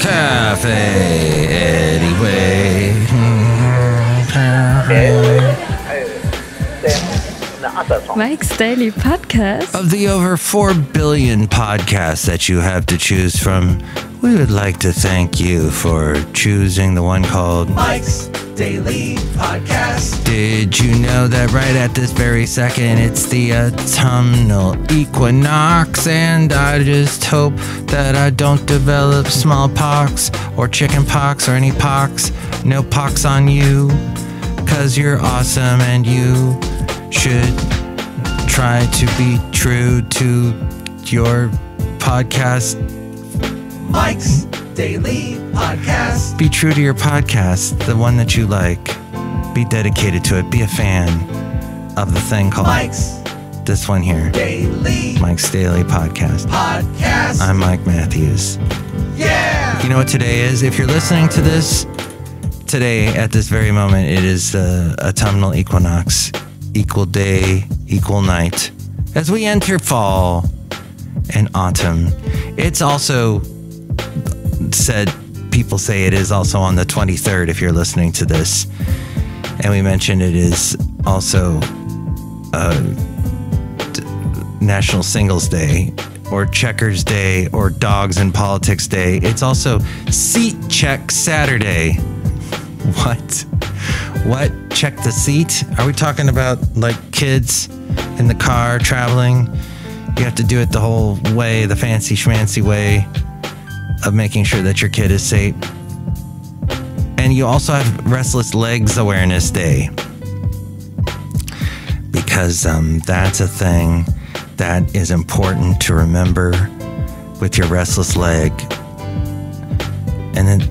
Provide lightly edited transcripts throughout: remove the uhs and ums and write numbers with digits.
Café Anyway. Mike's Daily Podcast. Of the over 4 billion podcasts that you have to choose from, we would like to thank you for choosing the one called Mike's Daily Podcast. Did you know that right at this very second, it's the autumnal equinox, and I just hope that I don't develop smallpox or chicken pox or any pox. No pox on you, 'cause you're awesome and you should try to be true to your podcast. Mike's Daily Podcast. Be true to your podcast, the one that you like. Be dedicated to it. Be a fan of the thing called Mike's this one here. Daily Mike's Daily Podcast. Podcast. I'm Mike Matthews. Yeah! You know what today is? If you're listening to this today, at this very moment, it is the autumnal equinox. Equal day, equal night. As we enter fall and autumn, it's also said, people say it is also on the 23rd if you're listening to this. And we mentioned it is also National Singles Day, or Checkers Day, or Dogs in Politics Day. It's also Seat Check Saturday. What? Check the seat? Are we talking about like kids in the car traveling? You have to do it the whole way, the fancy schmancy way of making sure that your kid is safe. And you also have Restless Legs Awareness Day, because that's a thing that is important to remember with your restless leg. And then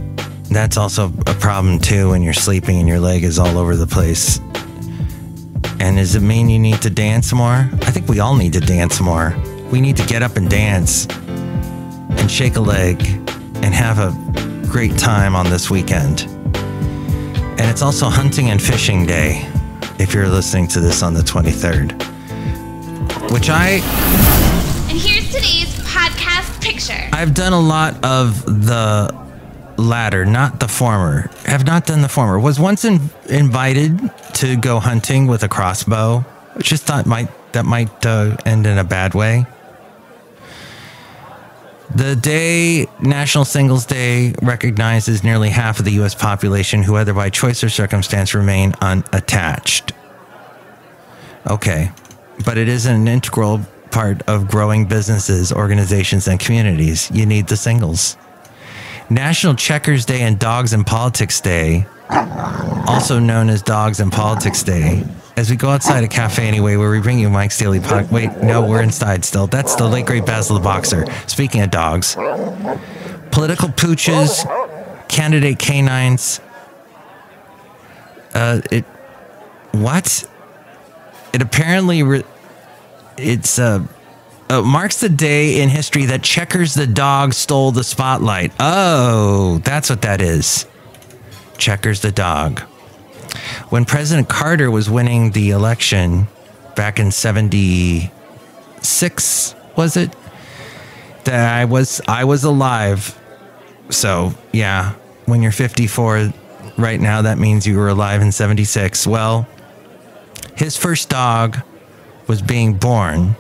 that's also a problem too when you're sleeping and your leg is all over the place. And does it mean you need to dance more? I think we all need to dance more. We need to get up and dance and shake a leg and have a great time on this weekend. And it's also Hunting and Fishing Day, if you're listening to this on the 23rd. And here's today's podcast picture. I've done a lot of the latter, not the former. Have not done the former. Was once invited to go hunting with a crossbow. Just thought that might end in a bad way. The day, National Singles Day, recognizes nearly half of the U.S. population who either by choice or circumstance remain unattached. Okay, but it is an integral part of growing businesses, organizations, and communities. You need the singles. National Checkers Day and Dogs in Politics Day, also known as Dogs in Politics Day, as we go outside a Café Anyway, where we bring you Mike's Daily Podcast. Wait, no, we're inside still. That's the late great Basil the Boxer. Speaking of dogs, political pooches, candidate canines. It apparently marks the day in history that Checkers the dog stole the spotlight. Oh, that's what that is. Checkers the dog. When President Carter was winning the election back in 76, was it? That I was alive. So, yeah, when you're 54 right now, that means you were alive in 76. Well, his first dog was being born.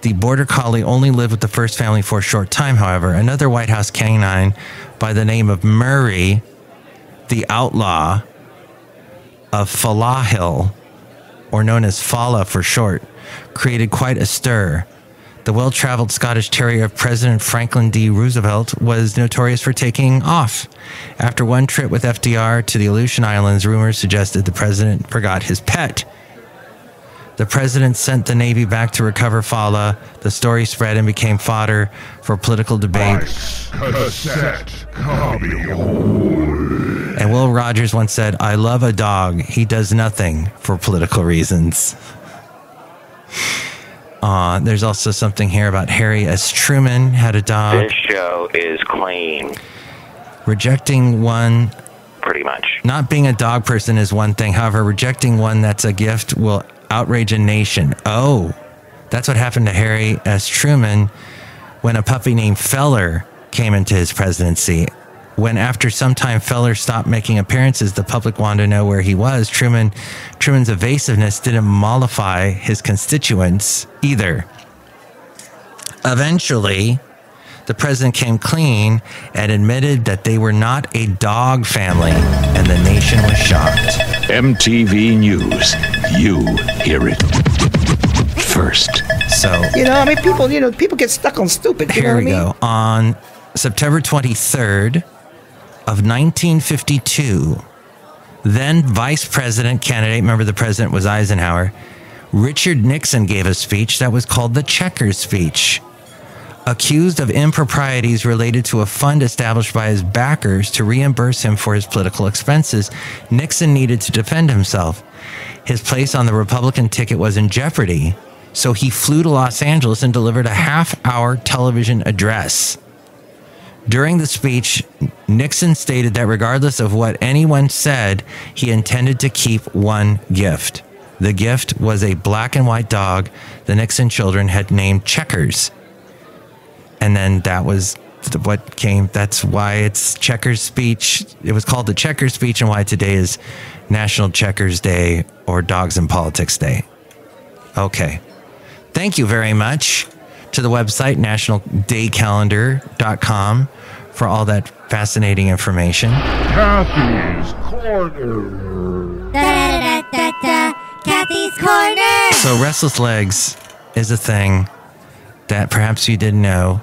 The Border Collie only lived with the first family for a short time, however. Another White House canine by the name of Murray, the outlaw of Falahil, or known as Fala for short, created quite a stir. The well-traveled Scottish Terrier of President Franklin D. Roosevelt was notorious for taking off. After one trip with FDR to the Aleutian Islands, rumors suggested the president forgot his pet. The president sent the Navy back to recover Fala. The story spread and became fodder for political debate. Cassette copy. And Will Rogers once said, "I love a dog. He does nothing for political reasons." There's also something here about Harry S. Truman had a dog. This show is clean. Rejecting one. Pretty much. Not being a dog person is one thing. However, rejecting one that's a gift will outrage a nation. Oh, that's what happened to Harry S. Truman when a puppy named Feller came into his presidency. when after some time Feller stopped making appearances, the public wanted to know where he was. Truman's evasiveness didn't mollify his constituents either. Eventually, the president came clean and admitted that they were not a dog family, and the nation was shocked. MTV News. You hear it first. So, people get stuck on stupid. Here we go. On September 23rd of 1952, then vice president candidate, remember the president was Eisenhower, Richard Nixon gave a speech that was called the Checkers speech. Accused of improprieties related to a fund established by his backers to reimburse him for his political expenses, Nixon needed to defend himself. His place on the Republican ticket was in jeopardy, so he flew to Los Angeles and delivered a half-hour television address. During the speech, Nixon stated that regardless of what anyone said, he intended to keep one gift. The gift was a black and white dog the Nixon children had named Checkers. And then that was what came. That's why it's Checkers speech. It was called the Checkers speech, and why today is National Checkers Day or Dogs in Politics Day. Okay. Thank you very much to the website, nationaldaycalendar.com, for all that fascinating information. Kathy's Corner. Kathy's Corner. So restless legs is a thing that perhaps you didn't know.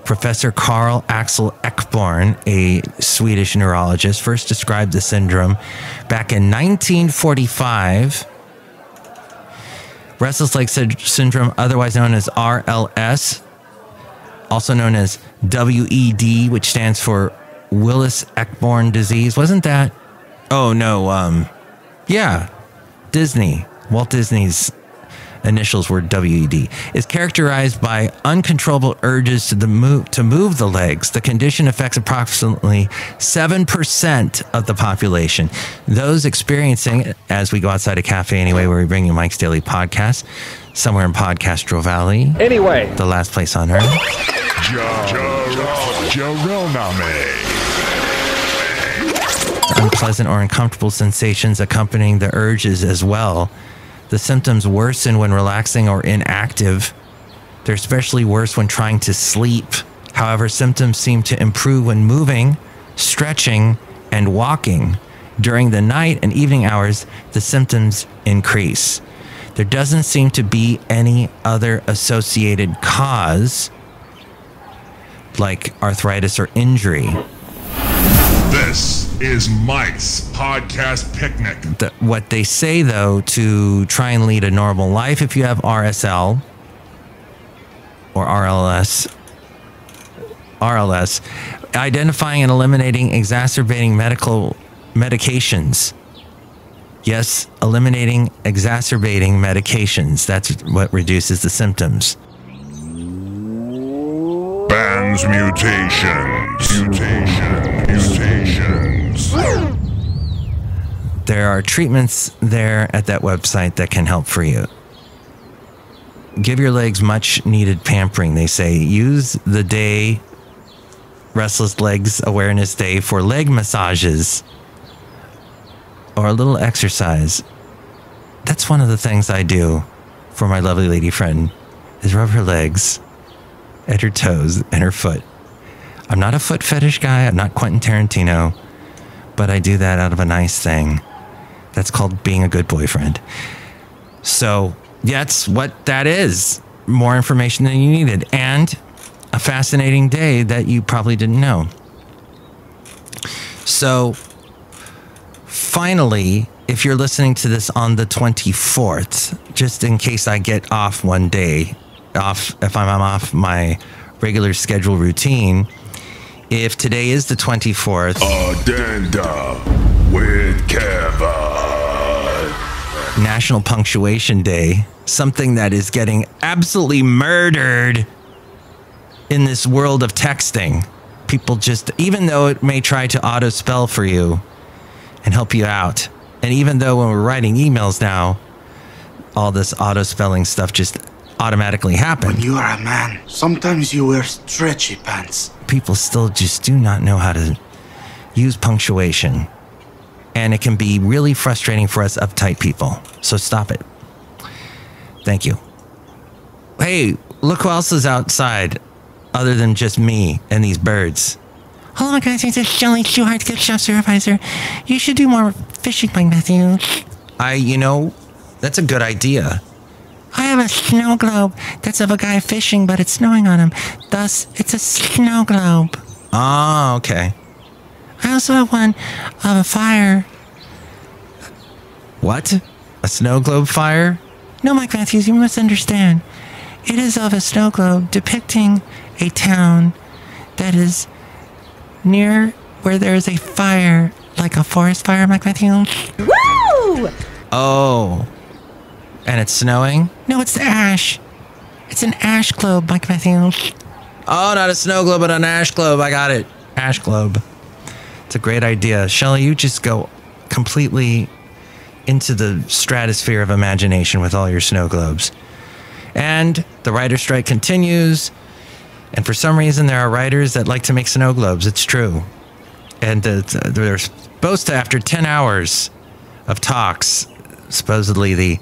Professor Carl Axel Ekborn, a Swedish neurologist, first described the syndrome back in 1945. Restless leg syndrome, otherwise known as RLS, also known as WED, which stands for Willis-Ekborn disease. Wasn't that? Oh, no. Yeah. Disney. Walt Disney's initials were WED, is characterized by uncontrollable urges to move the legs. The condition affects approximately 7% of the population. Those experiencing it, as we go outside a Café Anyway, where we bring you Mike's Daily Podcast, somewhere in Podcastro Valley. Anyway. The last place on earth. Unpleasant or uncomfortable sensations accompanying the urges as well. The symptoms worsen when relaxing or inactive. They're especially worse when trying to sleep. However, symptoms seem to improve when moving, stretching, and walking. During the night and evening hours, the symptoms increase. There doesn't seem to be any other associated cause, like arthritis or injury. This is Mike's Podcast Picnic. What they say, though, to try and lead a normal life if you have RSL or RLS, identifying and eliminating exacerbating medical medications. Yes, eliminating exacerbating medications. That's what reduces the symptoms. Bands mutations. There are treatments there at that website that can help for you. Give your legs much needed pampering, they say. Use the day, Restless Legs Awareness Day, for leg massages or a little exercise. That's one of the things I do for my lovely lady friend, is rub her legs at her toes and her foot. I'm not a foot fetish guy. I'm not Quentin Tarantino, but I do that out of a nice thing. That's called being a good boyfriend. So that's what that is. More information than you needed, and a fascinating day that you probably didn't know. So finally, if you're listening to this on the 24th, just in case I get off one day, if I'm off my regular schedule routine, if today is the 24th, Addenda with Kevin. National Punctuation Day, something that is getting absolutely murdered in this world of texting. People just, even though it may try to auto spell for you and help you out, and even though when we're writing emails now, all this auto spelling stuff just automatically happens. When you are a man, sometimes you wear stretchy pants. People still just do not know how to use punctuation. And it can be really frustrating for us uptight people. So stop it. Thank you. Hey, look who else is outside other than just me and these birds. Hello, guys. This is Chely Shoehart, gift shop supervisor. You should do more fishing, Mike Matthew. That's a good idea. I have a snow globe that's of a guy fishing, but it's snowing on him. Thus, it's a snow globe. Oh, okay. I also have one of a fire. What? A snow globe fire? No, Mike Matthews, you must understand. It is of a snow globe depicting a town that is near where there is a fire, like a forest fire, Mike Matthews. Woo! Oh. And it's snowing? No, it's the ash. It's an ash globe, Mike Matthews. Oh, not a snow globe, but an ash globe. I got it. Ash globe. It's a great idea. Chely, you just go completely into the stratosphere of imagination with all your snow globes. And the writer's strike continues. And for some reason, there are writers that like to make snow globes. It's true. And they're supposed to, after 10 hours of talks, supposedly the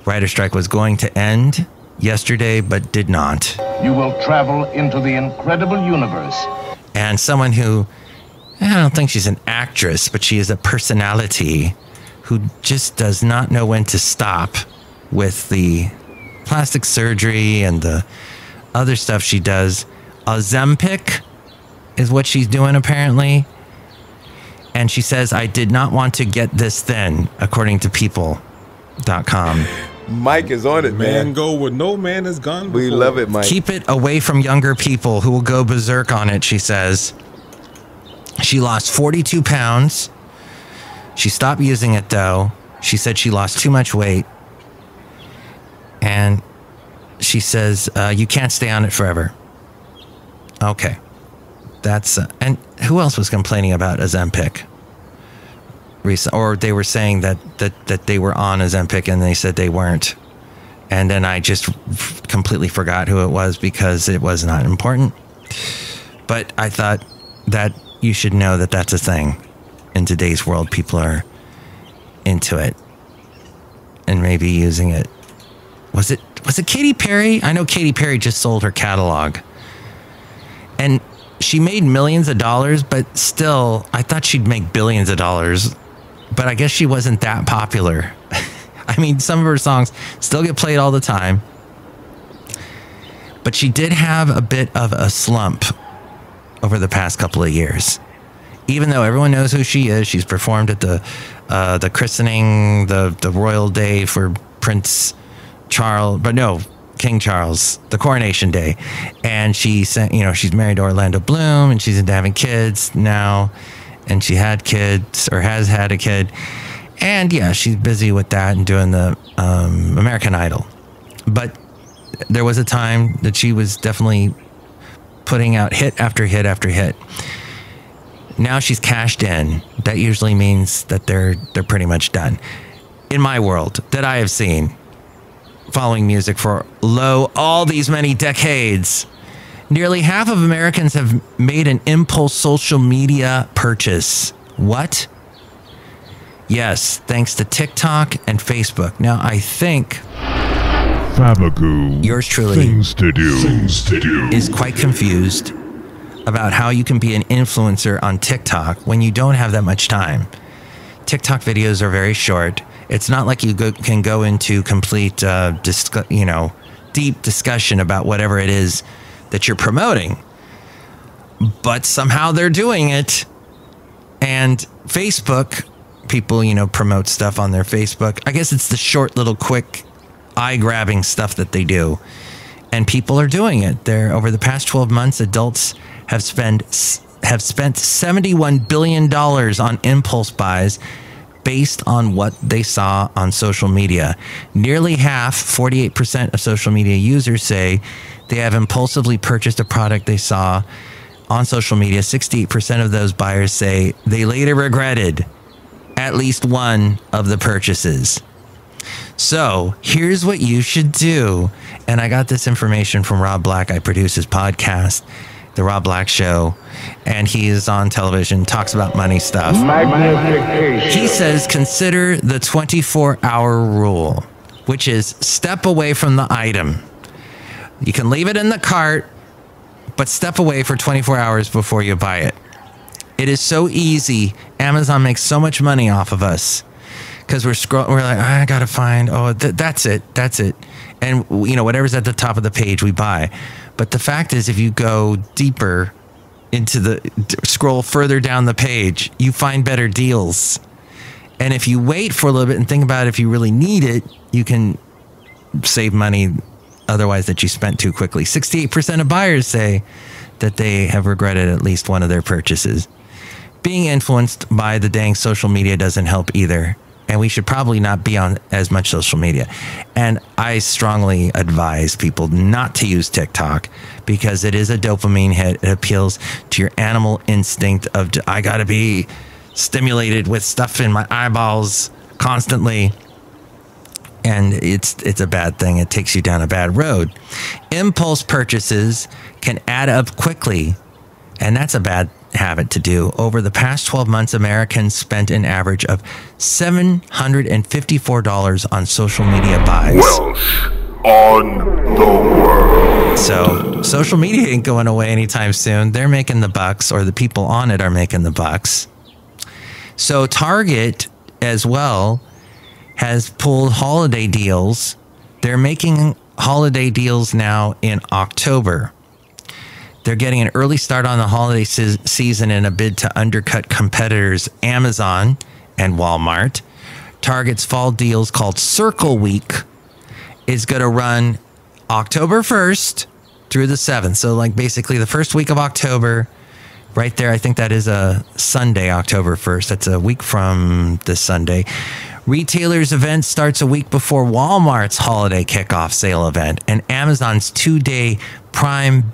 writer's strike was going to end yesterday, but did not. You will travel into the incredible universe. And someone who, I don't think she's an actress, but she is a personality who just does not know when to stop with the plastic surgery and the other stuff she does. Ozempic is what she's doing, apparently. And she says, I did not want to get this thin, according to people.com. Mike is on it, man. Go where no man has gone before. We love it, Mike. Keep it away from younger people who will go berserk on it, she says. She lost 42 pounds. She stopped using it, though. She said she lost too much weight. And she says, you can't stay on it forever. Okay. That's... and who else was complaining about Ozempic? Or they were saying that they were on Ozempic and they said they weren't. And then I just completely forgot who it was because it was not important. But I thought that you should know that that's a thing. In today's world, people are into it and maybe using it. Was it Katy Perry? I know Katy Perry just sold her catalog. And she made millions of dollars, but still, I thought she'd make billions of dollars. But I guess she wasn't that popular. I mean, some of her songs still get played all the time. But she did have a bit of a slump over the past couple of years. Even though everyone knows who she is, she's performed at the christening, the royal day for Prince Charles, but no, King Charles, the coronation day. And she's married to Orlando Bloom and she's into having kids now. And she had kids or has had a kid. And yeah, she's busy with that and doing the American Idol. But there was a time that she was definitely putting out hit after hit after hit. Now she's cashed in. That usually means that they're pretty much done. In my world that I have seen, following music for all these many decades, nearly half of Americans have made an impulse social media purchase. What? Yes, thanks to TikTok and Facebook. Now, I think Fabagoo, yours truly things to do, is quite confused about how you can be an influencer on TikTok when you don't have that much time. TikTok videos are very short. It's not like you can go into complete, deep discussion about whatever it is that you're promoting. But somehow they're doing it. And Facebook, people, promote stuff on their Facebook. I guess it's the short, little, quick, eye-grabbing stuff that they do. And people are doing it. Over the past 12 months, adults have spent $71 billion on impulse buys based on what they saw on social media. Nearly half, 48% of social media users say they have impulsively purchased a product they saw on social media. 68% of those buyers say they later regretted at least one of the purchases. So here's what you should do. And I got this information from Rob Black. I produce his podcast. The Rob Black Show. And he is on television, talks about money stuff. He says, consider the 24-hour rule, which is step away from the item. You can leave it in the cart, but step away for 24 hours before you buy it. It is so easy. Amazon makes so much money off of us because we're like, I gotta find. Oh, that's it. And whatever's at the top of the page, we buy. But the fact is, if you go deeper into scroll further down the page, you find better deals. And if you wait for a little bit and think about if you really need it, you can save money otherwise that you spent too quickly. 68% of buyers say that they have regretted at least one of their purchases. Being influenced by the dang social media doesn't help either. And we should probably not be on as much social media. And I strongly advise people not to use TikTok because it is a dopamine hit. It appeals to your animal instinct of, I got to be stimulated with stuff in my eyeballs constantly. And it's a bad thing. It takes you down a bad road. Impulse purchases can add up quickly. And that's a bad habit to do. Over the past 12 months, Americans spent an average of $754 on social media buys. Welsh on the world. So social media ain't going away anytime soon. They're making the bucks, or the people on it are making the bucks. So Target as well has pulled holiday deals. They're making holiday deals now in October. They're getting an early start on the holiday season in a bid to undercut competitors Amazon and Walmart. Target's fall deals called Circle Week is going to run October 1st through the 7th. So like basically the first week of October, right there. I think that is a Sunday, October 1st. That's a week from this Sunday. Retailers' event starts a week before Walmart's holiday kickoff sale event and Amazon's 2-day Prime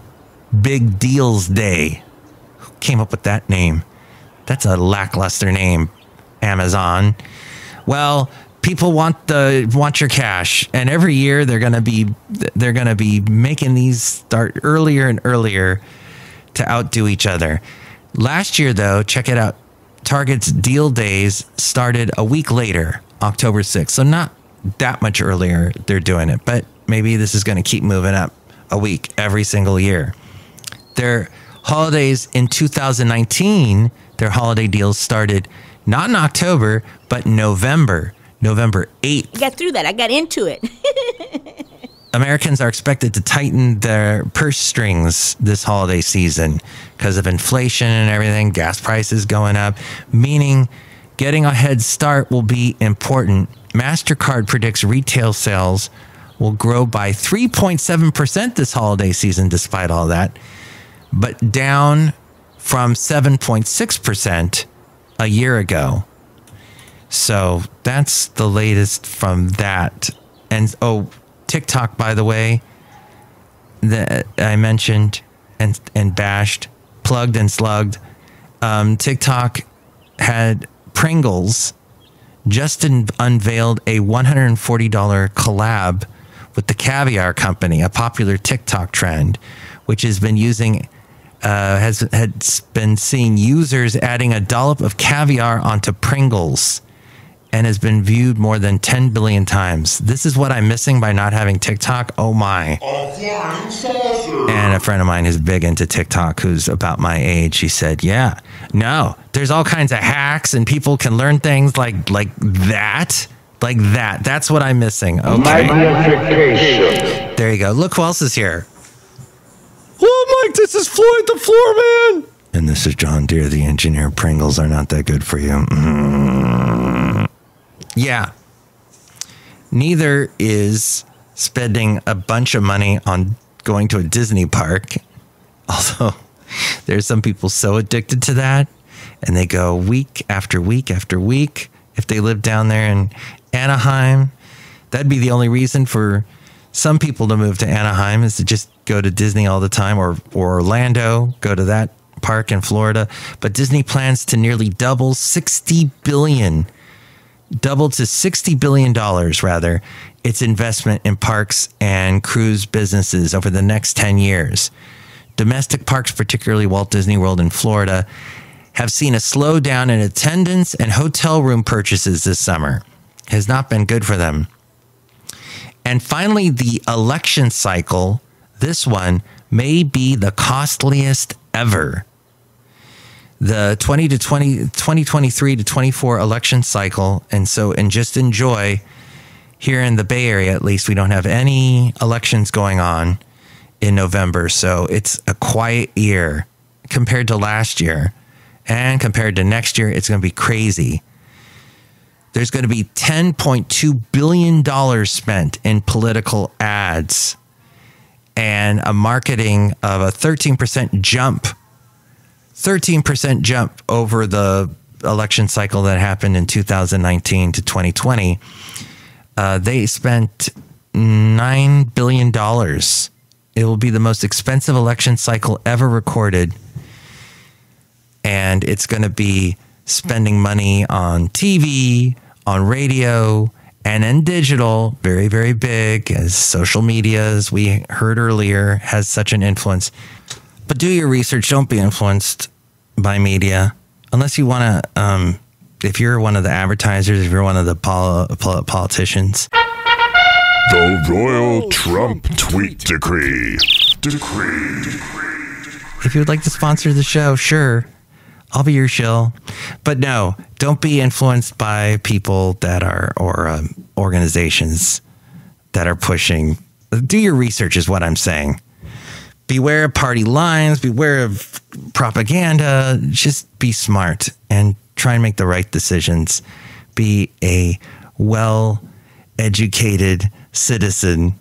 Big Deals Day. Who came up with that name? That's a lackluster name, Amazon. Well, people want your cash, and every year they're gonna be making these start earlier and earlier to outdo each other. Last year, though, check it out. Target's deal days started a week later, October 6th. So not that much earlier they're doing it, but maybe this is going to keep moving up a week every single year. Their holidays in 2019, their holiday deals started not in October, but November 8th. I got through that. I got into it. Americans are expected to tighten their purse strings this holiday season because of inflation and everything, gas prices going up, meaning getting a head start will be important. MasterCard predicts retail sales will grow by 3.7% this holiday season despite all that, but down from 7.6% a year ago. So that's the latest from that. And TikTok, by the way, that I mentioned and bashed, plugged and slugged. TikTok had Pringles just unveiled a $140 collab with the Caviar Company, a popular TikTok trend, which has been been seeing users adding a dollop of caviar onto Pringles and has been viewed more than 10 billion times. This is what I'm missing by not having TikTok. Oh my. And a friend of mine who's big into TikTok, who's about my age, she said, yeah, no, there's all kinds of hacks and people can learn things like that. Like that. That's what I'm missing. Okay. There you go. Look who else is here. Oh, Mike, this is Floyd the Floorman. And this is John Deere, the engineer. Pringles are not that good for you. Yeah. Neither is spending a bunch of money on going to a Disney park. Although there's some people so addicted to that, and they go week after week after week. If they live down there in Anaheim, that'd be the only reason for some people to move to Anaheim, is to just go to Disney all the time, or Orlando, go to that park in Florida. But Disney plans to nearly double to $60 billion rather, its investment in parks and cruise businesses over the next 10 years. domestic parks, particularly Walt Disney World in Florida, have seen a slowdown in attendance and hotel room purchases this summer. Has not been good for them. And finally, the election cycle, this one may be the costliest ever. The 2023 to 24 election cycle. And just enjoy, here in the Bay Area, at least, we don't have any elections going on in November. So it's a quiet year compared to last year. And compared to next year, it's going to be crazy. There's going to be $10.2 billion spent in political ads and a marketing of a 13% jump. 13% jump over the election cycle that happened in 2019 to 2020. They spent $9 billion. It will be the most expensive election cycle ever recorded. And it's going to be spending money on TV, on radio, and in digital, very, very big, as social media, as we heard earlier, has such an influence. But do your research. Don't be influenced by media. Unless you want to, if you're one of the advertisers, if you're one of the politicians. The Royal Trump Tweet Decree. If you would like to sponsor the show, sure. I'll be your shill. But no, don't be influenced by people that are, or organizations that are pushing. Do your research is what I'm saying. Beware of party lines. Beware of propaganda. Just be smart and try and make the right decisions. Be a well-educated citizen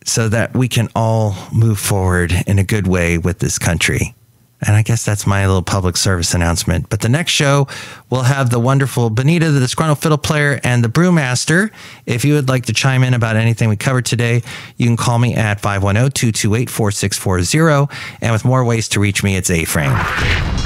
so that we can all move forward in a good way with this country. And I guess that's my little public service announcement. But the next show, we'll have the wonderful Benita, the Disgruntled Fiddle Player, and the Brewmaster. If you would like to chime in about anything we covered today, you can call me at 510-228-4640. And with more ways to reach me, it's A-Frame.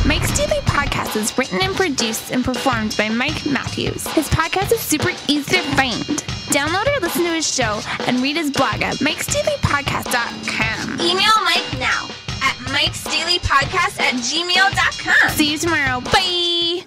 Mike's Daily Podcast is written and produced and performed by Mike Matthews. His podcast is super easy to find. Download or listen to his show and read his blog at mikesdailypodcast.com. Email Mike now at mikesdailypodcast@gmail.com. See you tomorrow. Bye.